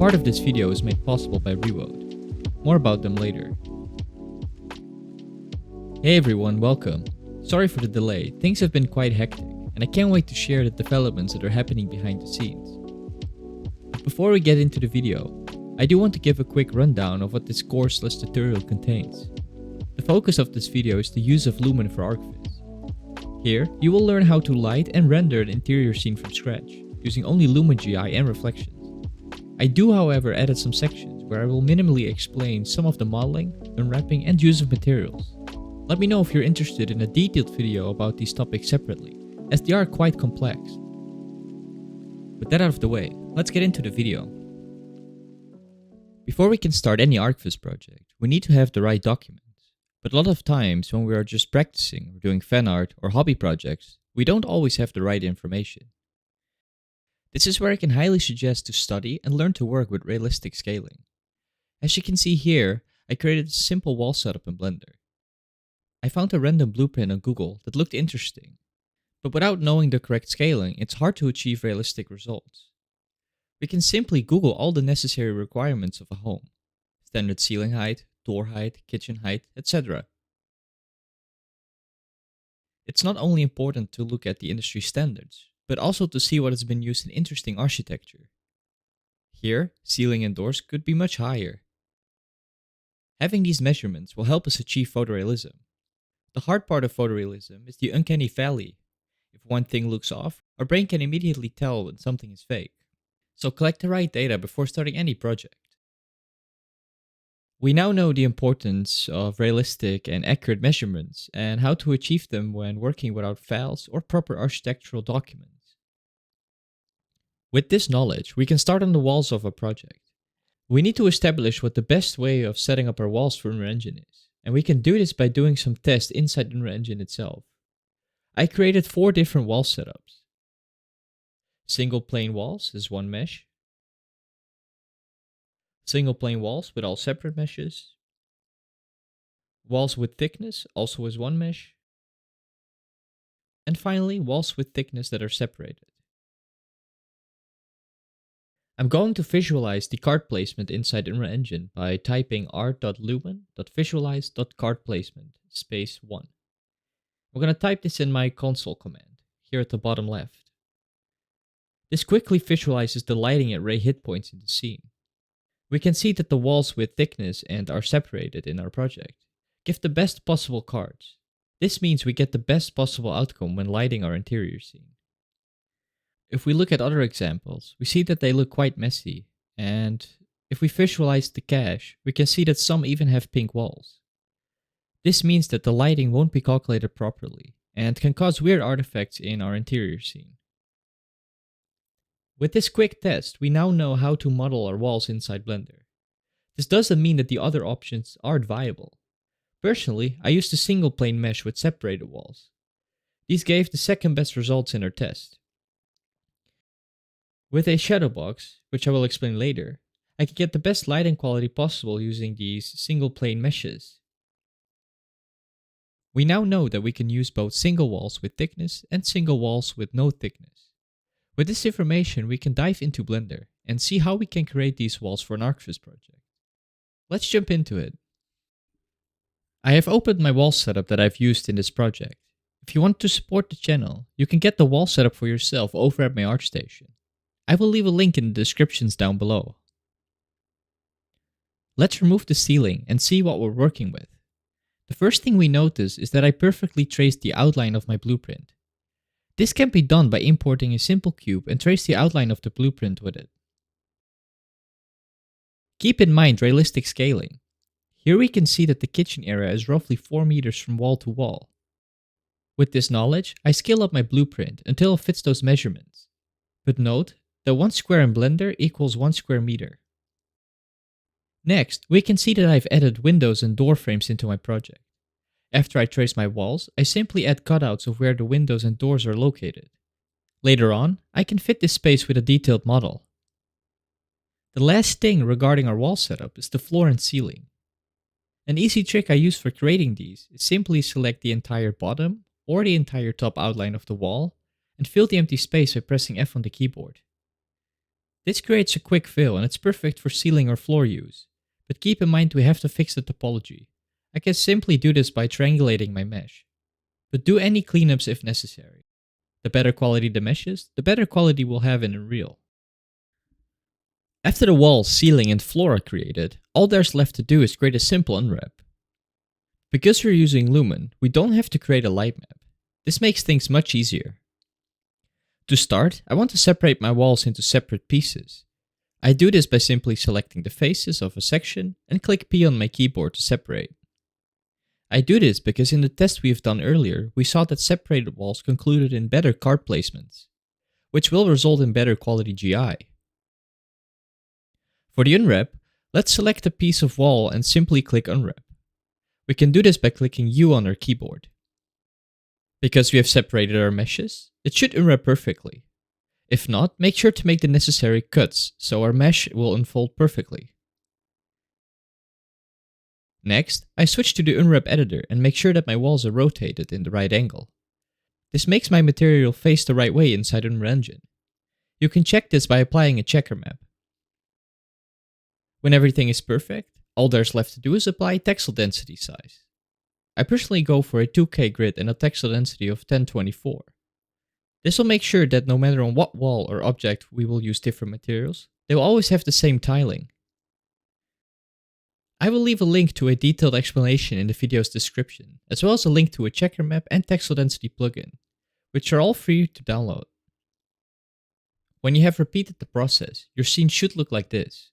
Part of this video is made possible by ReaWote. More about them later. Hey everyone, welcome. Sorry for the delay, things have been quite hectic, and I can't wait to share the developments that are happening behind the scenes. But before we get into the video, I do want to give a quick rundown of what this course/tutorial contains. The focus of this video is the use of Lumen for Archviz. Here, you will learn how to light and render an interior scene from scratch, using only Lumen GI and Reflections. I do, however, added some sections where I will minimally explain some of the modeling, unwrapping, and use of materials. Let me know if you're interested in a detailed video about these topics separately, as they are quite complex. With that out of the way, let's get into the video. Before we can start any Archviz project, we need to have the right documents. But a lot of times when we are just practicing or doing fan art or hobby projects, we don't always have the right information. This is where I can highly suggest to study and learn to work with realistic scaling. As you can see here, I created a simple wall setup in Blender. I found a random blueprint on Google that looked interesting, but without knowing the correct scaling, it's hard to achieve realistic results. We can simply Google all the necessary requirements of a home: standard ceiling height, door height, kitchen height, etc. It's not only important to look at the industry standards, but also to see what has been used in interesting architecture. Here, ceiling and doors could be much higher. Having these measurements will help us achieve photorealism. The hard part of photorealism is the uncanny valley. If one thing looks off, our brain can immediately tell when something is fake. So collect the right data before starting any project. We now know the importance of realistic and accurate measurements and how to achieve them when working without files or proper architectural documents. With this knowledge, we can start on the walls of a project. We need to establish what the best way of setting up our walls for Unreal Engine is, and we can do this by doing some tests inside Unreal Engine itself. I created 4 different wall setups. Single plane walls is one mesh. Single plane walls with all separate meshes. Walls with thickness also is one mesh. And finally, walls with thickness that are separated. I'm going to visualize the card placement inside Unreal Engine by typing art.lumen.visualize.cardPlacement space 1. I'm going to type this in my console command, here at the bottom left. This quickly visualizes the lighting and ray hit points in the scene. We can see that the walls with thickness and are separated in our project give the best possible cards. This means we get the best possible outcome when lighting our interior scene. If we look at other examples, we see that they look quite messy, and if we visualize the cache, we can see that some even have pink walls. This means that the lighting won't be calculated properly and can cause weird artifacts in our interior scene. With this quick test, we now know how to model our walls inside Blender. This doesn't mean that the other options aren't viable. Personally, I used a single plane mesh with separated walls. These gave the second best results in our test. With a shadow box, which I will explain later, I can get the best lighting quality possible using these single plane meshes. We now know that we can use both single walls with thickness and single walls with no thickness. With this information, we can dive into Blender and see how we can create these walls for an Archviz project. Let's jump into it. I have opened my wall setup that I've used in this project. If you want to support the channel, you can get the wall setup for yourself over at my ArtStation. I will leave a link in the descriptions down below. Let's remove the ceiling and see what we're working with. The first thing we notice is that I perfectly traced the outline of my blueprint. This can be done by importing a simple cube and trace the outline of the blueprint with it. Keep in mind realistic scaling. Here we can see that the kitchen area is roughly 4 meters from wall to wall. With this knowledge, I scale up my blueprint until it fits those measurements. But note that 1 square in Blender equals 1 square meter. Next, we can see that I've added windows and door frames into my project. After I trace my walls, I simply add cutouts of where the windows and doors are located. Later on, I can fit this space with a detailed model. The last thing regarding our wall setup is the floor and ceiling. An easy trick I use for creating these is simply select the entire bottom or the entire top outline of the wall and fill the empty space by pressing F on the keyboard. This creates a quick fill and it's perfect for ceiling or floor use. But keep in mind we have to fix the topology. I can simply do this by triangulating my mesh. But do any cleanups if necessary. The better quality the mesh is, the better quality we'll have in Unreal. After the walls, ceiling and floor are created, all there's left to do is create a simple unwrap. Because we're using Lumen, we don't have to create a light map. This makes things much easier. To start, I want to separate my walls into separate pieces. I do this by simply selecting the faces of a section and click P on my keyboard to separate. I do this because in the test we've done earlier, we saw that separated walls concluded in better card placements, which will result in better quality GI. For the unwrap, let's select a piece of wall and simply click Unwrap. We can do this by clicking U on our keyboard. Because we have separated our meshes, it should unwrap perfectly. If not, make sure to make the necessary cuts so our mesh will unfold perfectly. Next, I switch to the Unwrap editor and make sure that my walls are rotated in the right angle. This makes my material face the right way inside Unreal Engine. You can check this by applying a checker map. When everything is perfect, all there's left to do is apply texel density size. I personally go for a 2K grid and a texel density of 1024. This will make sure that no matter on what wall or object we will use different materials, they will always have the same tiling. I will leave a link to a detailed explanation in the video's description, as well as a link to a checker map and texel density plugin, which are all free to download. When you have repeated the process, your scene should look like this.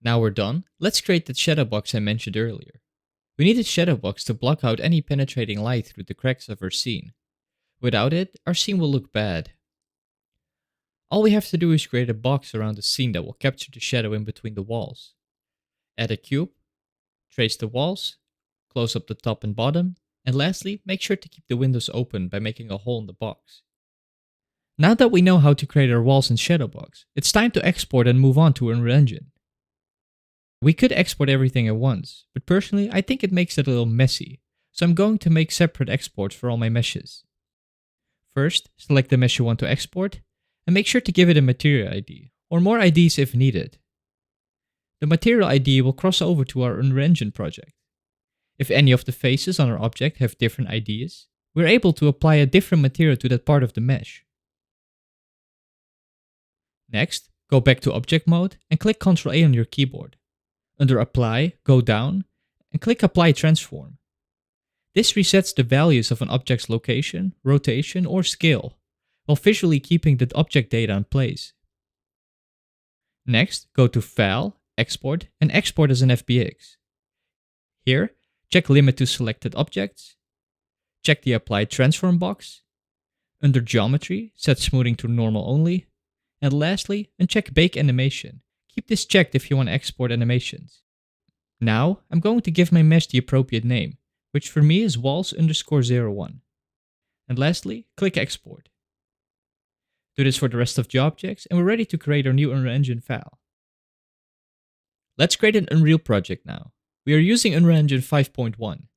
Now we're done, let's create that shadow box I mentioned earlier. We need a shadow box to block out any penetrating light through the cracks of our scene. Without it, our scene will look bad. All we have to do is create a box around the scene that will capture the shadow in between the walls. Add a cube, trace the walls, close up the top and bottom, and lastly, make sure to keep the windows open by making a hole in the box. Now that we know how to create our walls in shadow box, it's time to export and move on to Unreal Engine. We could export everything at once, but personally I think it makes it a little messy, so I'm going to make separate exports for all my meshes. First, select the mesh you want to export, and make sure to give it a material ID, or more IDs if needed. The material ID will cross over to our Unreal Engine project. If any of the faces on our object have different IDs, we're able to apply a different material to that part of the mesh. Next, go back to Object Mode and click Ctrl A on your keyboard. Under Apply, go down and click Apply Transform. This resets the values of an object's location, rotation, or scale, while visually keeping the object data in place. Next, go to File, Export, and export as an FBX. Here, check Limit to Selected Objects, check the Apply Transform box, under Geometry, set Smoothing to Normal Only, and lastly, uncheck Bake Animation. Keep this checked if you want to export animations. Now, I'm going to give my mesh the appropriate name, which for me is walls_01. And lastly, click Export. Do this for the rest of the objects, and we're ready to create our new Unreal Engine file. Let's create an Unreal project now. We are using Unreal Engine 5.1.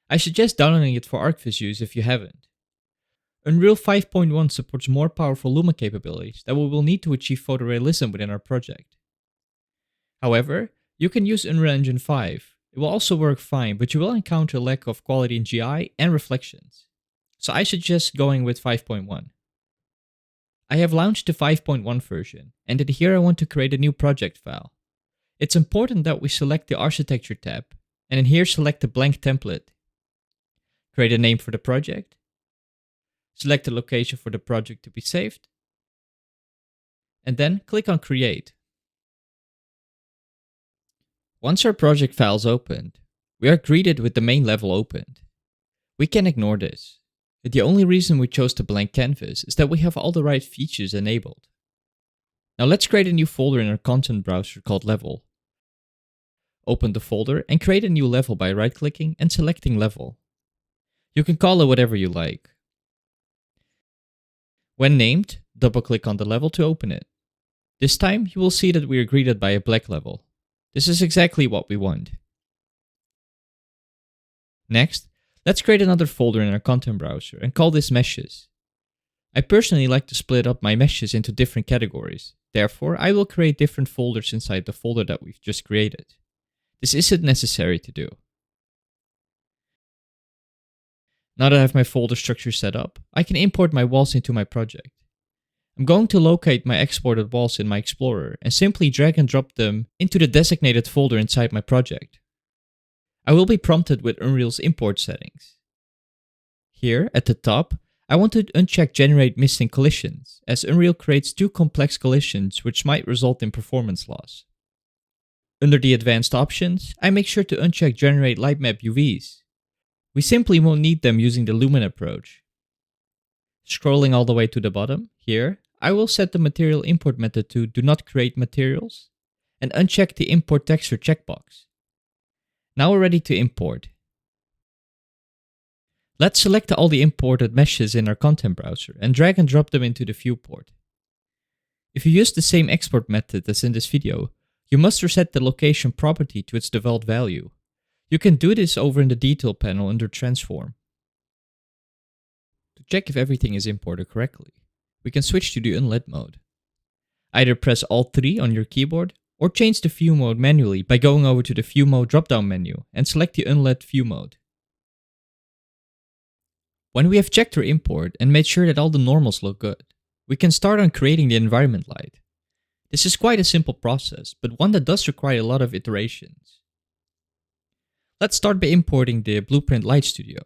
I suggest downloading it for Archviz use if you haven't. Unreal 5.1 supports more powerful Lumen capabilities that we will need to achieve photorealism within our project. However, you can use Unreal Engine 5. It will also work fine, but you will encounter a lack of quality in GI and reflections. So I suggest going with 5.1. I have launched the 5.1 version, and in here I want to create a new project file. It's important that we select the Architecture tab, and in here select the blank template. Create a name for the project. Select the location for the project to be saved. And then click on Create. Once our project file is opened, we are greeted with the main level opened. We can ignore this. The only reason we chose the blank canvas is that we have all the right features enabled. Now let's create a new folder in our content browser called Level. Open the folder and create a new level by right-clicking and selecting Level. You can call it whatever you like. When named, double-click on the level to open it. This time, you will see that we are greeted by a black level. This is exactly what we want. Next, let's create another folder in our content browser and call this Meshes. I personally like to split up my meshes into different categories. Therefore, I will create different folders inside the folder that we've just created. This isn't necessary to do. Now that I have my folder structure set up, I can import my walls into my project. I'm going to locate my exported walls in my Explorer and simply drag and drop them into the designated folder inside my project. I will be prompted with Unreal's import settings. Here, at the top, I want to uncheck Generate Missing Collisions, as Unreal creates two complex collisions which might result in performance loss. Under the advanced options, I make sure to uncheck Generate Lightmap UVs. We simply won't need them using the Lumen approach. Scrolling all the way to the bottom, here, I will set the material import method to Do Not Create Materials and uncheck the Import Texture checkbox. Now we're ready to import. Let's select all the imported meshes in our content browser and drag and drop them into the viewport. If you use the same export method as in this video, you must reset the location property to its default value. You can do this over in the detail panel under Transform. To check if everything is imported correctly, we can switch to the Unlit mode. Either press Alt 3 on your keyboard or change the view mode manually by going over to the View Mode drop-down menu and select the Unlit view mode. When we have checked our import and made sure that all the normals look good, we can start on creating the environment light. This is quite a simple process, but one that does require a lot of iterations. Let's start by importing the Blueprint Light Studio.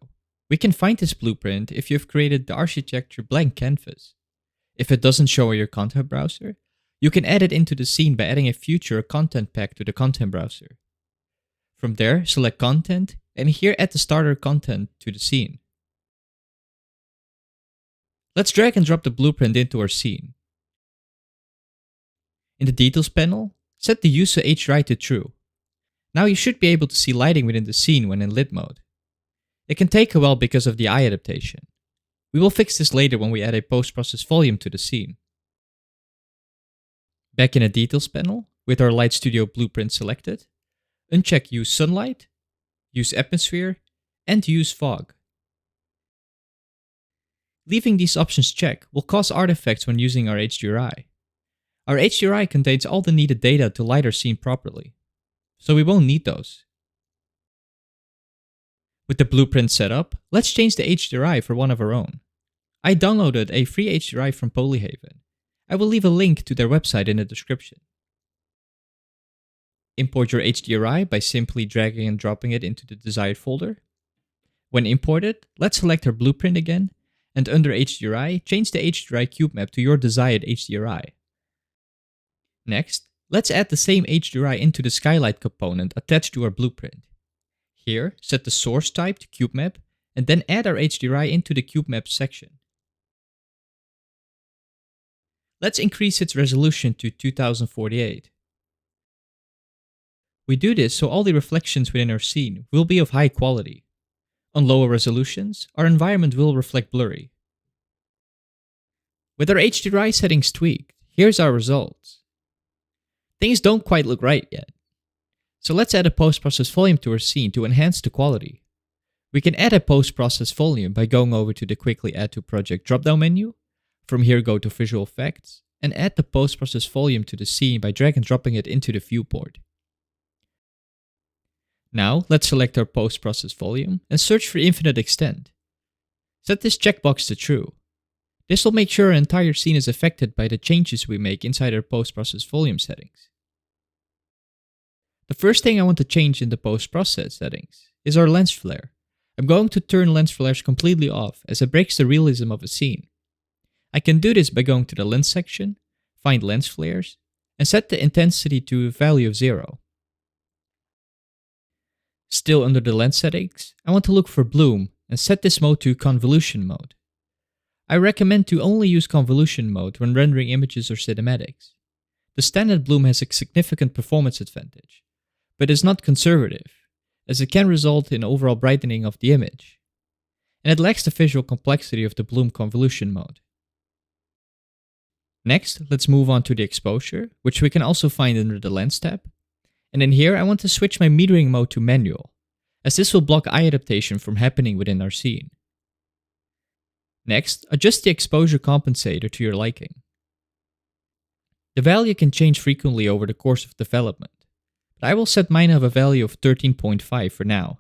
We can find this blueprint if you've created the architecture blank canvas. If it doesn't show in your content browser, you can add it into the scene by adding a future content pack to the content browser. From there, select Content, and here add the starter content to the scene. Let's drag and drop the blueprint into our scene. In the Details panel, set the Use HDRI to True. Now you should be able to see lighting within the scene when in lit mode. It can take a while because of the eye adaptation. We will fix this later when we add a post-process volume to the scene. Back in the Details panel, with our Light Studio blueprint selected, uncheck Use Sunlight, Use Atmosphere, and Use Fog. Leaving these options checked will cause artifacts when using our HDRI. Our HDRI contains all the needed data to light our scene properly, so we won't need those. With the blueprint set up, let's change the HDRI for one of our own. I downloaded a free HDRI from Polyhaven. I will leave a link to their website in the description. Import your HDRI by simply dragging and dropping it into the desired folder. When imported, let's select our blueprint again, and under HDRI, change the HDRI cube map to your desired HDRI. Next, let's add the same HDRI into the skylight component attached to our blueprint. Here, set the source type to cube map, and then add our HDRI into the cube map section. Let's increase its resolution to 2048. We do this so all the reflections within our scene will be of high quality. On lower resolutions, our environment will reflect blurry. With our HDRI settings tweaked, here's our results. Things don't quite look right yet. So let's add a post-process volume to our scene to enhance the quality. We can add a post-process volume by going over to the Quickly Add to Project drop-down menu. From here go to Visual Effects, and add the post-process volume to the scene by drag and dropping it into the viewport. Now, let's select our post-process volume and search for infinite extent. Set this checkbox to true. This will make sure our entire scene is affected by the changes we make inside our post-process volume settings. The first thing I want to change in the post-process settings is our lens flare. I'm going to turn lens flares completely off as it breaks the realism of a scene. I can do this by going to the lens section, find lens flares, and set the intensity to a value of 0. Still under the lens settings, I want to look for bloom and set this mode to convolution mode. I recommend to only use convolution mode when rendering images or cinematics. The standard bloom has a significant performance advantage, but is not conservative, as it can result in overall brightening of the image, and it lacks the visual complexity of the bloom convolution mode. Next, let's move on to the exposure, which we can also find under the lens tab. And in here, I want to switch my metering mode to manual, as this will block eye adaptation from happening within our scene. Next, adjust the exposure compensator to your liking. The value can change frequently over the course of development, but I will set mine of a value of 13.5 for now.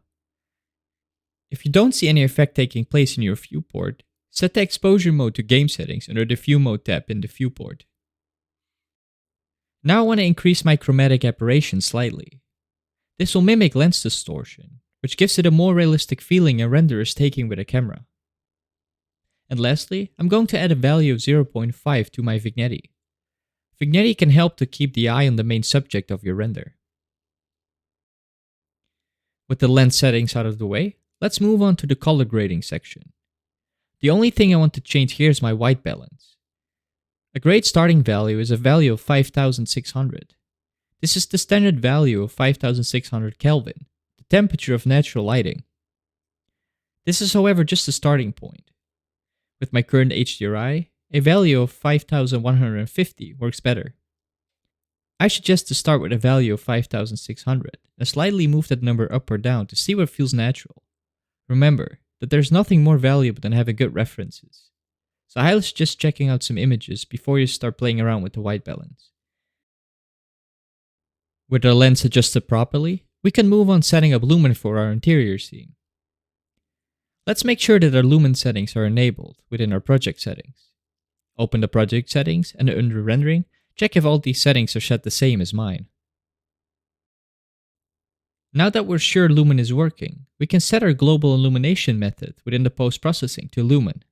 If you don't see any effect taking place in your viewport, set the exposure mode to game settings under the view mode tab in the viewport. Now I want to increase my chromatic aberration slightly. This will mimic lens distortion, which gives it a more realistic feeling a render is taking with a camera. And lastly, I'm going to add a value of 0.5 to my vignette. Vignette can help to keep the eye on the main subject of your render. With the lens settings out of the way, let's move on to the color grading section. The only thing I want to change here is my white balance. A great starting value is a value of 5600. This is the standard value of 5600 Kelvin, the temperature of natural lighting. This is however just a starting point. With my current HDRI, a value of 5150 works better. I suggest to start with a value of 5600 and slightly move that number up or down to see what feels natural. Remember that there's nothing more valuable than having good references. So I highly suggest checking out some images before you start playing around with the white balance. With our lens adjusted properly, we can move on setting up Lumen for our interior scene. Let's make sure that our Lumen settings are enabled within our project settings. Open the project settings and under rendering, check if all these settings are set the same as mine. Now that we're sure Lumen is working, we can set our global illumination method within the post-processing to Lumen.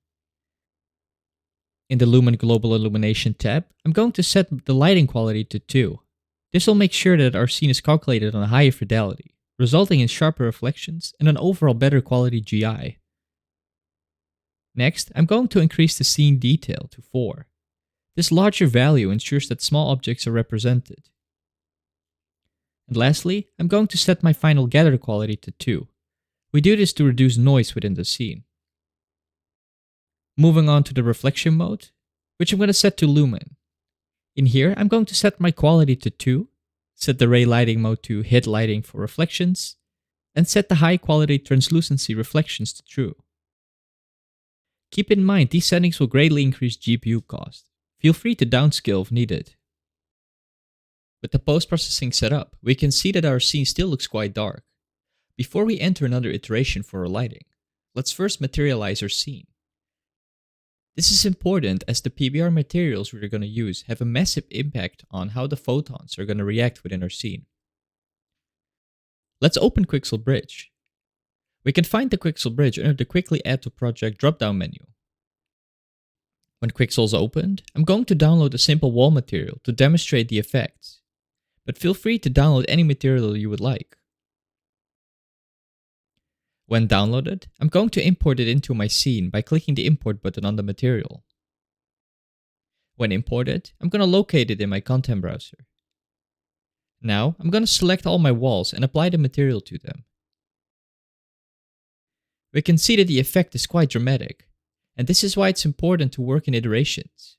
In the Lumen Global Illumination tab, I'm going to set the lighting quality to 2. This will make sure that our scene is calculated on a higher fidelity, resulting in sharper reflections and an overall better quality GI. Next, I'm going to increase the scene detail to 4. This larger value ensures that small objects are represented. And lastly, I'm going to set my final gather quality to 2. We do this to reduce noise within the scene. Moving on to the reflection mode, which I'm going to set to Lumen. In here, I'm going to set my quality to 2, set the ray lighting mode to hid lighting for reflections, and set the high quality translucency reflections to true. Keep in mind, these settings will greatly increase GPU cost. Feel free to downscale if needed. With the post-processing set up, we can see that our scene still looks quite dark. Before we enter another iteration for our lighting, let's first materialize our scene. This is important as the PBR materials we're going to use have a massive impact on how the photons are going to react within our scene. Let's open Quixel Bridge. We can find the Quixel Bridge under the Quickly Add to Project drop-down menu. When Quixel is opened, I'm going to download a simple wall material to demonstrate the effects, but feel free to download any material you would like. When downloaded, I'm going to import it into my scene by clicking the import button on the material. When imported, I'm going to locate it in my content browser. Now, I'm going to select all my walls and apply the material to them. We can see that the effect is quite dramatic, and this is why it's important to work in iterations.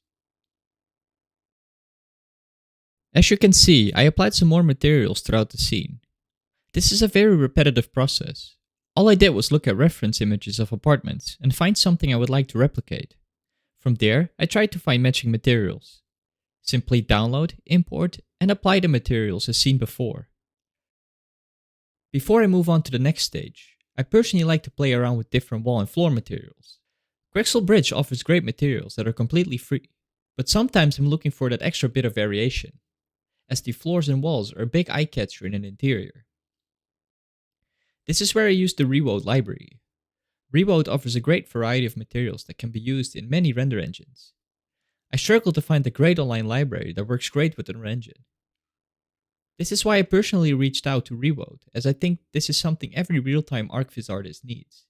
As you can see, I applied some more materials throughout the scene. This is a very repetitive process. All I did was look at reference images of apartments and find something I would like to replicate. From there, I tried to find matching materials. Simply download, import, and apply the materials as seen before. Before I move on to the next stage, I personally like to play around with different wall and floor materials. Quixel Bridge offers great materials that are completely free, but sometimes I'm looking for that extra bit of variation, as the floors and walls are a big eye-catcher in an interior. This is where I use the ReaWote library. ReaWote offers a great variety of materials that can be used in many render engines. I struggled to find a great online library that works great with an engine. This is why I personally reached out to ReaWote, as I think this is something every real-time Archviz artist needs.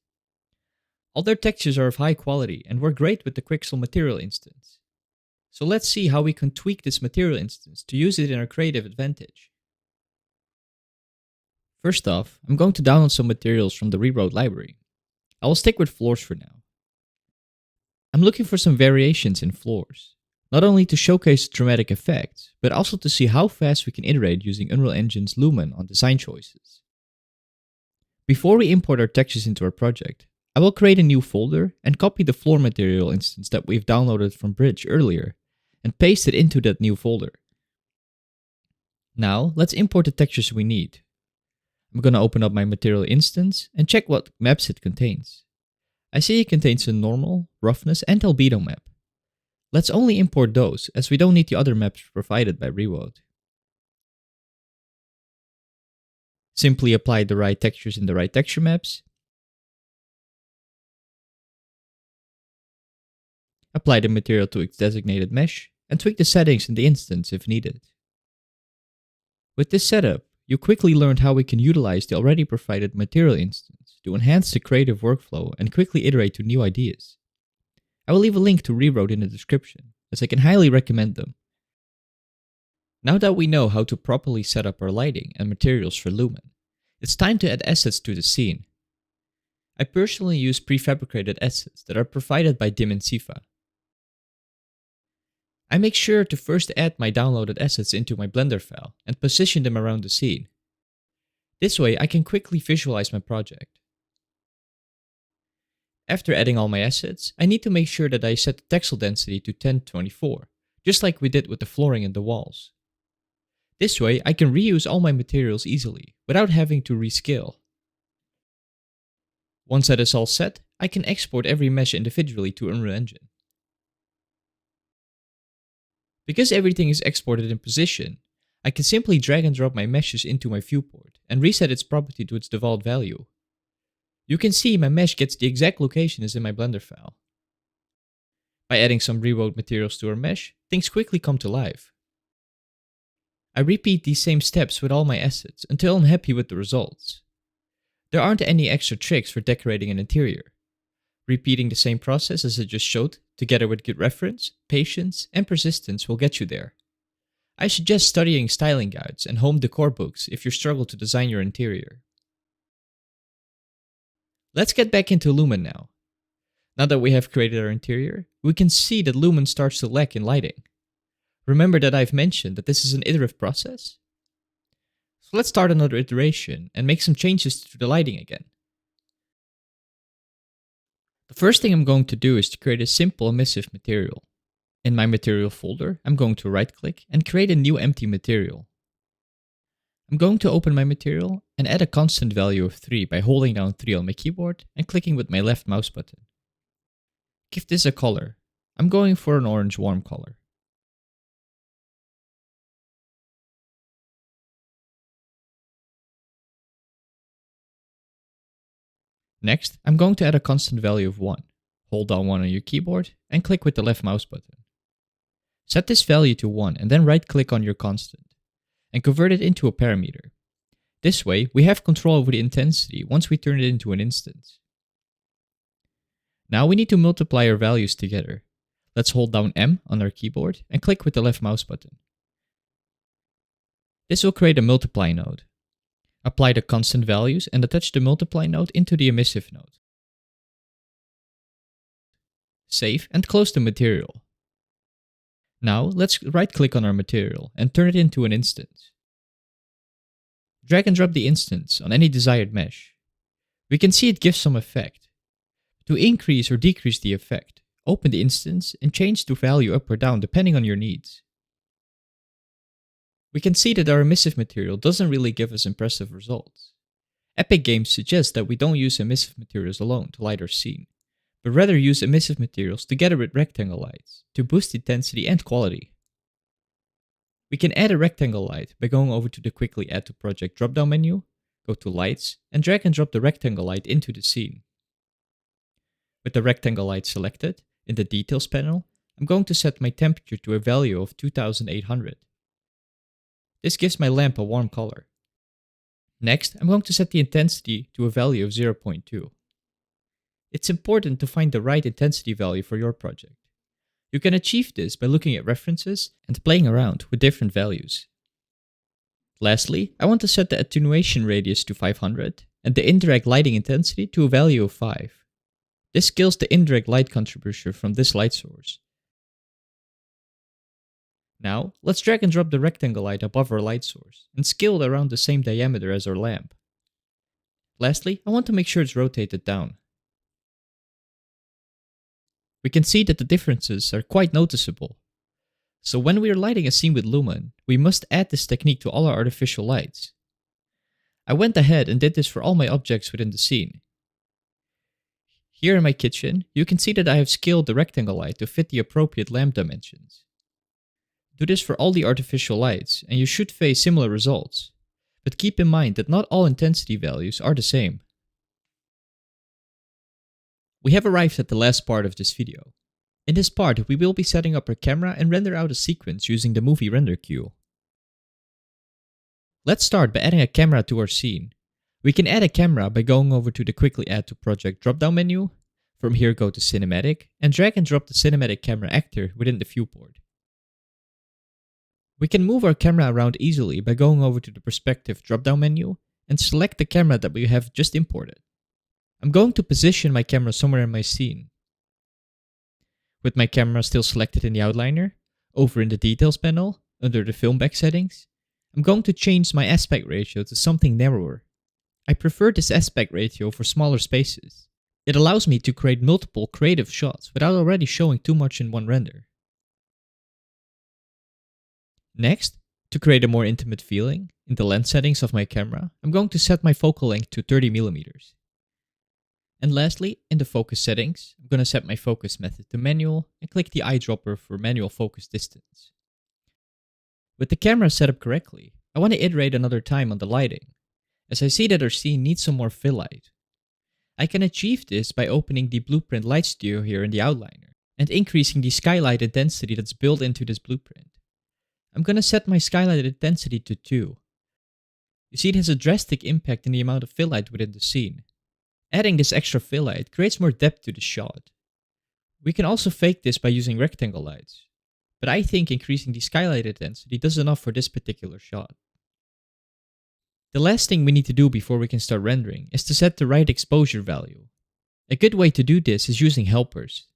All their textures are of high quality and work great with the Quixel material instance. So let's see how we can tweak this material instance to use it in our creative advantage. First off, I'm going to download some materials from the ReaWote library. I will stick with floors for now. I'm looking for some variations in floors, not only to showcase the dramatic effects, but also to see how fast we can iterate using Unreal Engine's Lumen on design choices. Before we import our textures into our project, I will create a new folder and copy the floor material instance that we've downloaded from Bridge earlier and paste it into that new folder. Now, let's import the textures we need. I'm going to open up my material instance and check what maps it contains. I see it contains a normal, roughness, and albedo map. Let's only import those, as we don't need the other maps provided by ReaWote. Simply apply the right textures in the right texture maps. Apply the material to its designated mesh, and tweak the settings in the instance if needed. With this setup, you quickly learned how we can utilize the already provided material instance to enhance the creative workflow and quickly iterate to new ideas. I will leave a link to ReaWote in the description, as I can highly recommend them. Now that we know how to properly set up our lighting and materials for Lumen, it's time to add assets to the scene. I personally use prefabricated assets that are provided by Dim and Sifa. I make sure to first add my downloaded assets into my Blender file and position them around the scene. This way I can quickly visualize my project. After adding all my assets, I need to make sure that I set the texel density to 1024, just like we did with the flooring and the walls. This way I can reuse all my materials easily, without having to rescale. Once that is all set, I can export every mesh individually to Unreal Engine. Because everything is exported in position, I can simply drag and drop my meshes into my viewport and reset its property to its default value. You can see my mesh gets the exact location as in my Blender file. By adding some ReaWote materials to our mesh, things quickly come to life. I repeat these same steps with all my assets until I'm happy with the results. There aren't any extra tricks for decorating an interior. Repeating the same process as I just showed, together with good reference, patience, and persistence will get you there. I suggest studying styling guides and home decor books if you struggle to design your interior. Let's get back into Lumen now. Now that we have created our interior, we can see that Lumen starts to lack in lighting. Remember that I've mentioned that this is an iterative process? So let's start another iteration and make some changes to the lighting again. The first thing I'm going to do is to create a simple emissive material. In my material folder, I'm going to right click and create a new empty material. I'm going to open my material and add a constant value of 3 by holding down 3 on my keyboard and clicking with my left mouse button. Give this a color. I'm going for an orange warm color. Next, I'm going to add a constant value of 1. Hold down 1 on your keyboard and click with the left mouse button. Set this value to 1 and then right click on your constant and convert it into a parameter. This way, we have control over the intensity once we turn it into an instance. Now we need to multiply our values together. Let's hold down M on our keyboard and click with the left mouse button. This will create a multiply node. Apply the constant values and attach the multiply node into the emissive node. Save and close the material. Now let's right click on our material and turn it into an instance. Drag and drop the instance on any desired mesh. We can see it gives some effect. To increase or decrease the effect, open the instance and change the value up or down depending on your needs. We can see that our emissive material doesn't really give us impressive results. Epic Games suggests that we don't use emissive materials alone to light our scene, but rather use emissive materials together with rectangle lights to boost intensity and quality. We can add a rectangle light by going over to the Quickly Add to Project drop-down menu, go to Lights, and drag and drop the rectangle light into the scene. With the rectangle light selected, in the Details panel, I'm going to set my temperature to a value of 2800. This gives my lamp a warm color. Next, I'm going to set the intensity to a value of 0.2. It's important to find the right intensity value for your project. You can achieve this by looking at references and playing around with different values. Lastly, I want to set the attenuation radius to 500 and the indirect lighting intensity to a value of 5. This scales the indirect light contribution from this light source. Now, let's drag and drop the rectangle light above our light source and scale it around the same diameter as our lamp. Lastly, I want to make sure it's rotated down. we can see that the differences are quite noticeable. So when we are lighting a scene with Lumen, we must add this technique to all our artificial lights. I went ahead and did this for all my objects within the scene. Here in my kitchen, you can see that I have scaled the rectangle light to fit the appropriate lamp dimensions. Do this for all the artificial lights, and you should face similar results. But keep in mind that not all intensity values are the same. We have arrived at the last part of this video. In this part, we will be setting up our camera and render out a sequence using the movie render queue. Let's start by adding a camera to our scene. We can add a camera by going over to the Quickly Add to Project drop-down menu. From here go to Cinematic and drag and drop the cinematic camera actor within the viewport. We can move our camera around easily by going over to the Perspective drop-down menu and select the camera that we have just imported. I'm going to position my camera somewhere in my scene. With my camera still selected in the outliner, over in the Details panel, under the Film Back settings, I'm going to change my aspect ratio to something narrower. I prefer this aspect ratio for smaller spaces. It allows me to create multiple creative shots without already showing too much in one render. Next, to create a more intimate feeling, in the lens settings of my camera, I'm going to set my focal length to 30mm. And lastly, in the focus settings, I'm going to set my focus method to manual and click the eyedropper for manual focus distance. With the camera set up correctly, I want to iterate another time on the lighting, as I see that our scene needs some more fill light. I can achieve this by opening the Blueprint Light Studio here in the outliner, and increasing the skylight intensity that's built into this blueprint. I'm going to set my skylight intensity to 2. You see it has a drastic impact in the amount of fill light within the scene. Adding this extra fill light creates more depth to the shot. We can also fake this by using rectangle lights, but I think increasing the skylight intensity does enough for this particular shot. The last thing we need to do before we can start rendering is to set the right exposure value. A good way to do this is using helpers.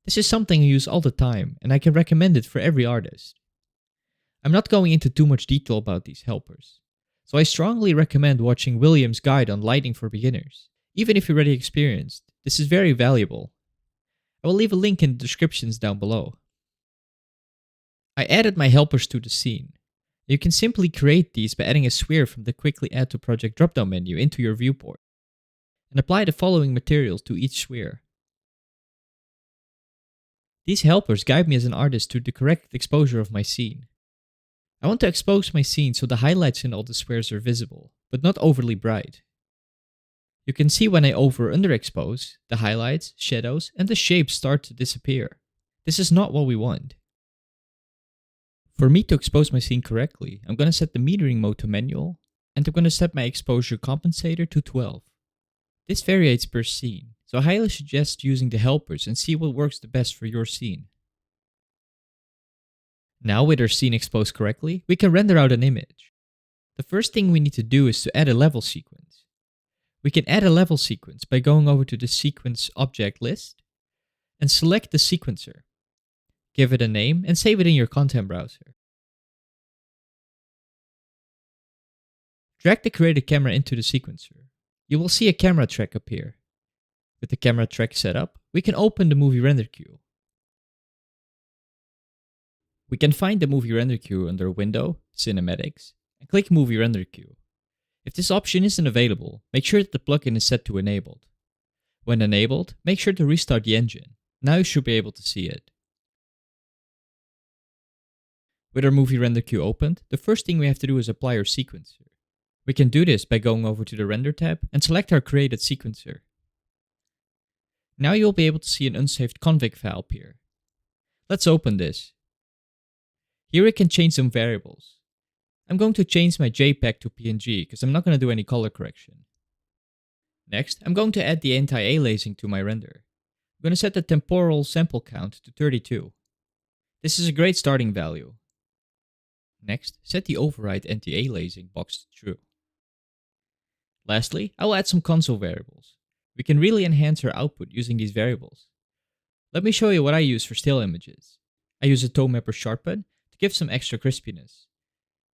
This is something I use all the time, and I can recommend it for every artist. I'm not going into too much detail about these helpers, so I strongly recommend watching William's guide on lighting for beginners. Even if you're already experienced, this is very valuable. I will leave a link in the descriptions down below. I added my helpers to the scene. You can simply create these by adding a sphere from the Quickly Add to Project drop-down menu into your viewport, and apply the following materials to each sphere. These helpers guide me as an artist to the correct exposure of my scene. I want to expose my scene so the highlights in all the spheres are visible, but not overly bright. You can see when I over or underexpose, the highlights, shadows, and the shapes start to disappear. This is not what we want. For me to expose my scene correctly, I'm going to set the metering mode to manual, and I'm going to set my exposure compensator to 12. This varies per scene, so I highly suggest using the helpers and see what works the best for your scene. Now with our scene exposed correctly, we can render out an image. The first thing we need to do is to add a level sequence. We can add a level sequence by going over to the sequence object list and select the sequencer. Give it a name and save it in your content browser. Drag the created camera into the sequencer. You will see a camera track appear. With the camera track set up, we can open the movie render queue. We can find the movie render queue under Window, Cinematics, and click Movie Render Queue. If this option isn't available, make sure that the plugin is set to enabled. When enabled, make sure to restart the engine. Now you should be able to see it. With our movie render queue opened, the first thing we have to do is apply our sequencer. We can do this by going over to the Render tab and select our created sequencer. Now you'll be able to see an unsaved config file appear. Let's open this. Here we can change some variables. I'm going to change my JPEG to PNG because I'm not going to do any color correction. Next, I'm going to add the anti-aliasing to my render. I'm going to set the temporal sample count to 32. This is a great starting value. Next, set the override anti-aliasing box to true. Lastly, I will add some console variables. We can really enhance our output using these variables. Let me show you what I use for still images. I use a tone mapper sharpen to give some extra crispiness,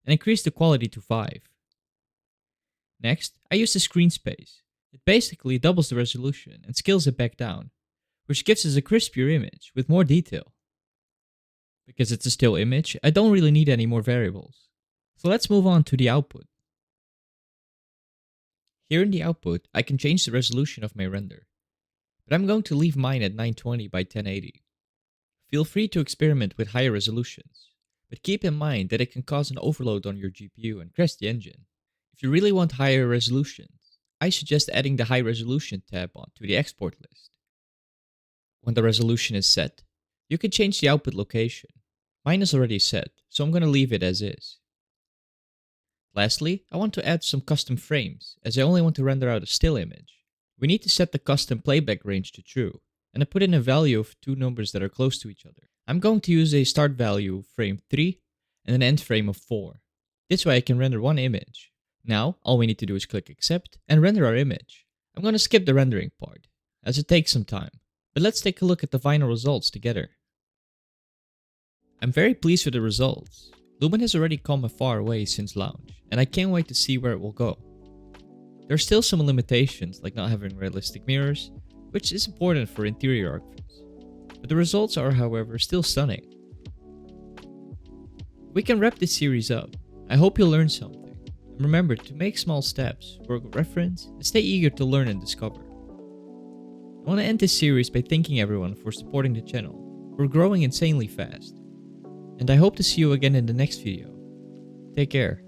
and increase the quality to 5. Next, I use the screen space. It basically doubles the resolution and scales it back down. which gives us a crispier image with more detail. Because it's a still image, I don't really need any more variables. So let's move on to the output. Here in the output, I can change the resolution of my render, but I'm going to leave mine at 920 by 1080. Feel free to experiment with higher resolutions, but keep in mind that it can cause an overload on your GPU and crash the engine. If you really want higher resolutions, I suggest adding the high resolution tab onto the export list. When the resolution is set, you can change the output location. Mine is already set, so I'm going to leave it as is. Lastly, I want to add some custom frames, as I only want to render out a still image. We need to set the custom playback range to true, and I put in a value of two numbers that are close to each other. I'm going to use a start value of frame 3 and an end frame of 4. This way I can render one image. Now, all we need to do is click accept and render our image. I'm going to skip the rendering part, as it takes some time, but let's take a look at the final results together. I'm very pleased with the results. Lumen has already come a far way since launch, and I can't wait to see where it will go. There are still some limitations, like not having realistic mirrors, which is important for interior Archviz, but the results are, however, still stunning. We can wrap this series up. I hope you'll learn something, and remember to make small steps, work with reference, and stay eager to learn and discover. I want to end this series by thanking everyone for supporting the channel. We're growing insanely fast, and I hope to see you again in the next video. Take care.